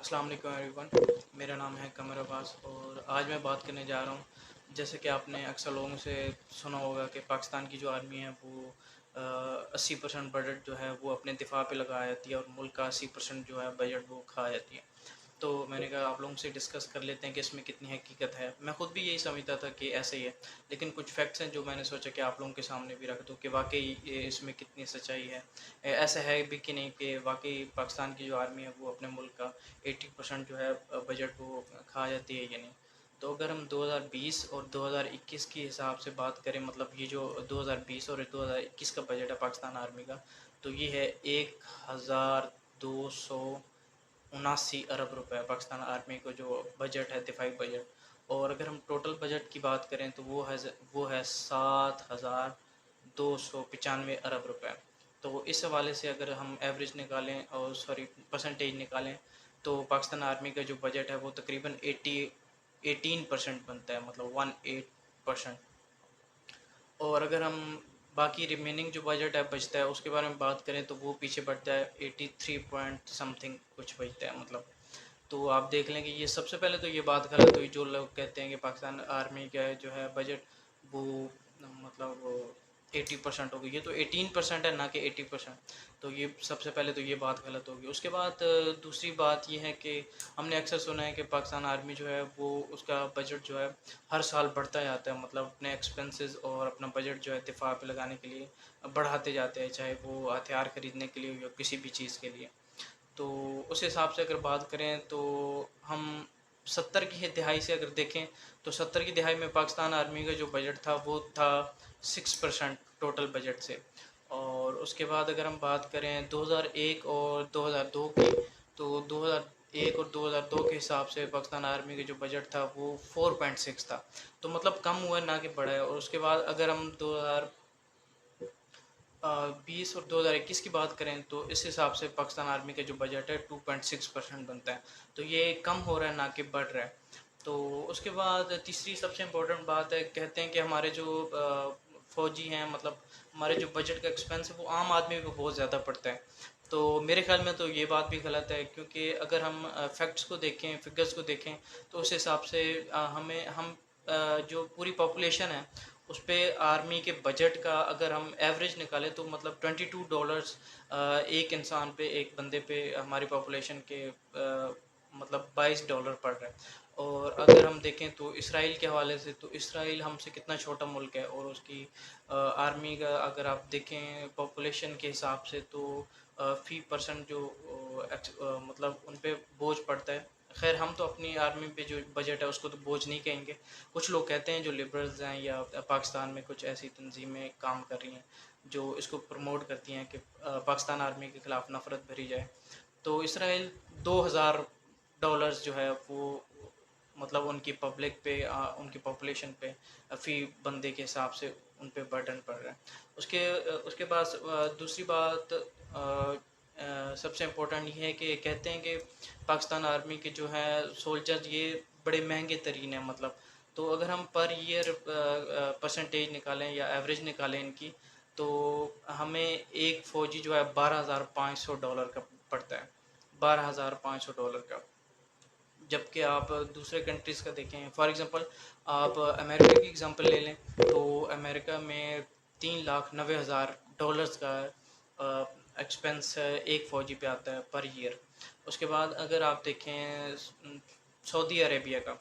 अस्सलाम वालेकुम एवरीवन। मेरा नाम है कमर अब्बास और आज मैं बात करने जा रहा हूँ। जैसे कि आपने अक्सर लोगों से सुना होगा कि पाकिस्तान की जो आर्मी है वो 80% बजट जो है वो अपने दिफा पे लगा जाती है और मुल्क का 80% जो है बजट वो खा जाती है। तो मैंने कहा आप लोगों से डिस्कस कर लेते हैं कि इसमें कितनी हकीकत है। मैं ख़ुद भी यही समझता था कि ऐसे ही है, लेकिन कुछ फैक्ट्स हैं जो मैंने सोचा कि आप लोगों के सामने भी रख दूँ कि वाकई ये इसमें कितनी सच्चाई है। ऐसा है भी कि नहीं कि वाकई पाकिस्तान की जो आर्मी है वो अपने मुल्क का 80% जो है बजट वो खा जाती है या नहीं। तो अगर हम 2020 और 2021 के हिसाब से बात करें, मतलब ये जो 2020 और 2021 का बजट है पाकिस्तान आर्मी का, तो ये है 1,279 अरब रुपए पाकिस्तान आर्मी को जो बजट है, दिफाई बजट। और अगर हम टोटल बजट की बात करें तो वो है 7,295 अरब रुपए। तो इस हवाले से अगर हम एवरेज निकालें और सॉरी परसेंटेज निकालें तो पाकिस्तान आर्मी का जो बजट है वो तकरीबन 18% बनता है, मतलब 18%। और अगर हम बाकी रिमेनिंग जो बजट है बचता है उसके बारे में बात करें तो वो पीछे बढ़ता है 83 पॉइंट समथिंग कुछ बचता है, मतलब। तो आप देख लें कि ये सबसे पहले तो ये बात गलत हुई जो लोग कहते हैं कि पाकिस्तान आर्मी का जो है बजट वो मतलब 80% हो गई। ये तो 18% है, ना कि 80%। तो ये सबसे पहले तो ये बात गलत होगी। उसके बाद दूसरी बात ये है कि हमने अक्सर सुना है कि पाकिस्तान आर्मी जो है वो उसका बजट जो है हर साल बढ़ता जाता है, मतलब अपने एक्सपेंसेस और अपना बजट जो है दिफा पे लगाने के लिए बढ़ाते जाते हैं, चाहे वो हथियार खरीदने के लिए या किसी भी चीज़ के लिए। तो उस हिसाब से अगर बात करें तो हम 70 की दिहाई से अगर देखें तो 70 की दिहाई में पाकिस्तान आर्मी का जो बजट था वो था 6% टोटल बजट से। और उसके बाद अगर हम बात करें 2001 और 2002 की, तो 2001 और 2002 के हिसाब से पाकिस्तान आर्मी का जो बजट था वो 4.6 था। तो मतलब कम हुआ ना कि बढ़ा है। और उसके बाद अगर हम 20 और 2021 की बात करें तो इस हिसाब से पाकिस्तान आर्मी का जो बजट है 2.6% बनता है। तो ये कम हो रहा है, ना कि बढ़ रहा है। तो उसके बाद तीसरी सबसे इम्पोर्टेंट बात है, कहते हैं कि हमारे जो फ़ौजी हैं, मतलब हमारे जो बजट का एक्सपेंस है वो आम आदमी पे बहुत ज़्यादा पड़ता है। तो मेरे ख्याल में तो ये बात भी गलत है, क्योंकि अगर हम फैक्ट्स को देखें, फिगर्स को देखें, तो उस हिसाब से जो पूरी पॉपुलेशन है उस पे आर्मी के बजट का अगर हम एवरेज निकालें तो मतलब $22 एक इंसान पे, एक बंदे पे हमारी पॉपुलेशन के मतलब $22 पड़ रहा है। और अगर हम देखें तो इसराइल के हवाले से, तो इसराइल हमसे कितना छोटा मुल्क है और उसकी आर्मी का अगर आप देखें पॉपुलेशन के हिसाब से तो फी परसेंट जो मतलब उन पे बोझ पड़ता है। खैर हम तो अपनी आर्मी पे जो बजट है उसको तो बोझ नहीं कहेंगे। कुछ लोग कहते हैं जो लिबरल्स हैं या पाकिस्तान में कुछ ऐसी तंजीमें काम कर रही हैं जो इसको प्रमोट करती हैं कि पाकिस्तान आर्मी के ख़िलाफ़ नफ़रत भरी जाए। तो इसराइल $2,000 जो है वो मतलब उनकी पब्लिक पे उनकी पॉपुलेशन पे फ़ी बंदे के हिसाब से उन पे बर्डन पड़ रहा है। उसके बाद दूसरी बात सबसे इम्पोर्टेंट ये है कि कहते हैं कि पाकिस्तान आर्मी के जो है सोल्जर्स ये बड़े महंगे तरीन हैं, मतलब। तो अगर हम पर ईयर परसेंटेज निकालें या एवरेज निकालें इनकी, तो हमें एक फ़ौजी जो है $12,500 का पड़ता है, $12,500 का। जबकि आप दूसरे कंट्रीज़ का देखें, फॉर एग्ज़ाम्पल आप अमेरिका की एग्ज़ाम्पल ले लें, तो अमेरिका में $3,90,000 का एक्सपेंस एक फ़ौजी पे आता है पर ईयर। उसके बाद अगर आप देखें सऊदी अरेबिया का,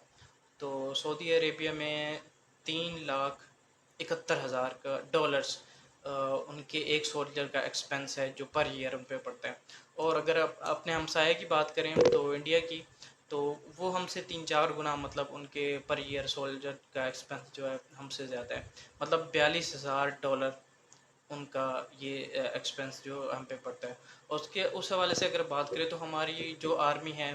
तो सऊदी अरेबिया में 3,71,000 का डॉलर्स उनके एक सोल्जर का एक्सपेंस है जो पर ईयर उन पे पड़ता है। और अगर आप अपने हमसाये की बात करें तो इंडिया की, तो वो हमसे 3-4 गुना, मतलब उनके पर ईयर सोल्जर का एक्सपेंस जो है हमसे ज़्यादा है, मतलब $42,000 उनका ये एक्सपेंस जो हम पे पड़ता है। और उसके उस हवाले से अगर बात करें तो हमारी जो आर्मी है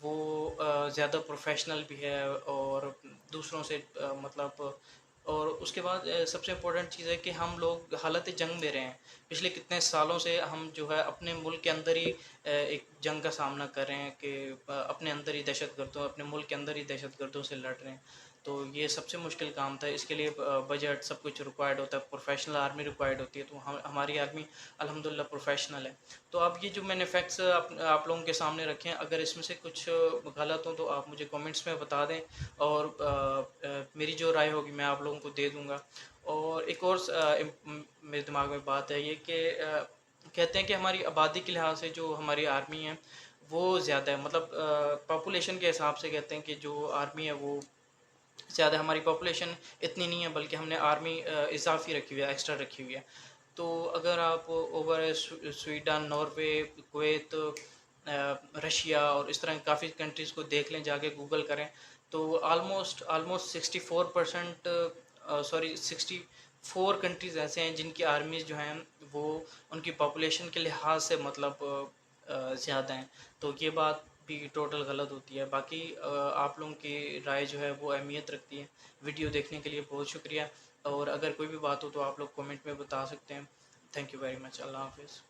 वो ज़्यादा प्रोफेशनल भी है और दूसरों से मतलब اور اس کے بعد سب سے امپورٹنٹ چیز ہے کہ ہم لوگ حالت جنگ میں رہے ہیں، پچھلے کتنے سالوں سے ہم جو ہے اپنے ملک کے اندر ہی ایک جنگ کا سامنا کر رہے ہیں کہ اپنے اندر ہی دہشت گردوں، اپنے ملک کے اندر ہی دہشت گردوں سے لڑ رہے ہیں. تو یہ سب سے مشکل کام تھا. اس کے لیے بجٹ سب کچھ ریکوائرڈ ہوتا ہے، پروفیشنل آرمی ریکوائرڈ ہوتی ہے. تو ہماری آرمی الحمدللہ پروفیشنل ہے. تو اب یہ جو میں نے فیکٹس آپ لوگوں کے سامنے رکھے ہیں، اگر اس میں سے کچھ غلط ہوں تو آپ مجھے کامنٹس میں بتا دیں، اور میری جو رائے ہوگی میں آپ لوگوں کو دے دوں گا. اور ایک اور میرے دماغ میں بات ہے یہ کہ کہتے ہیں کہ ہماری آبادی کے لحاظ سے جو ہماری آرمی ہے وہ زیادہ ہے، مطلب پاپولیشن کے حساب سے کہتے ہیں کہ جو آرمی ہے وہ زیادہ. ہماری پاپولیشن اتنی نہیں ہے، بلکہ ہم نے آرمی اضافی رکھی ہوئی ہے، ایکسٹرا رکھی ہوئی ہے. تو اگر آپ over Sweden, Norway, Kuwait, Russia اور اس طرح کافی کنٹریز کو دیکھ لیں، جا کے گوگل کریں، تو آلموسٹ 64%، سوری 64 کنٹریز ایسے ہیں جن کی آرمیز جو ہیں وہ ان کی پاپولیشن کے لحاظ سے مطلب زیادہ ہیں. تو یہ بات بھی ٹوٹل غلط ہوتی ہے. باقی آپ لوگوں کی رائے جو ہے وہ اہمیت رکھتی ہے. ویڈیو دیکھنے کے لیے بہت شکریہ، اور اگر کوئی بھی بات ہو تو آپ لوگ کومنٹ میں بتا سکتے ہیں. Thank you very much. اللہ حافظ.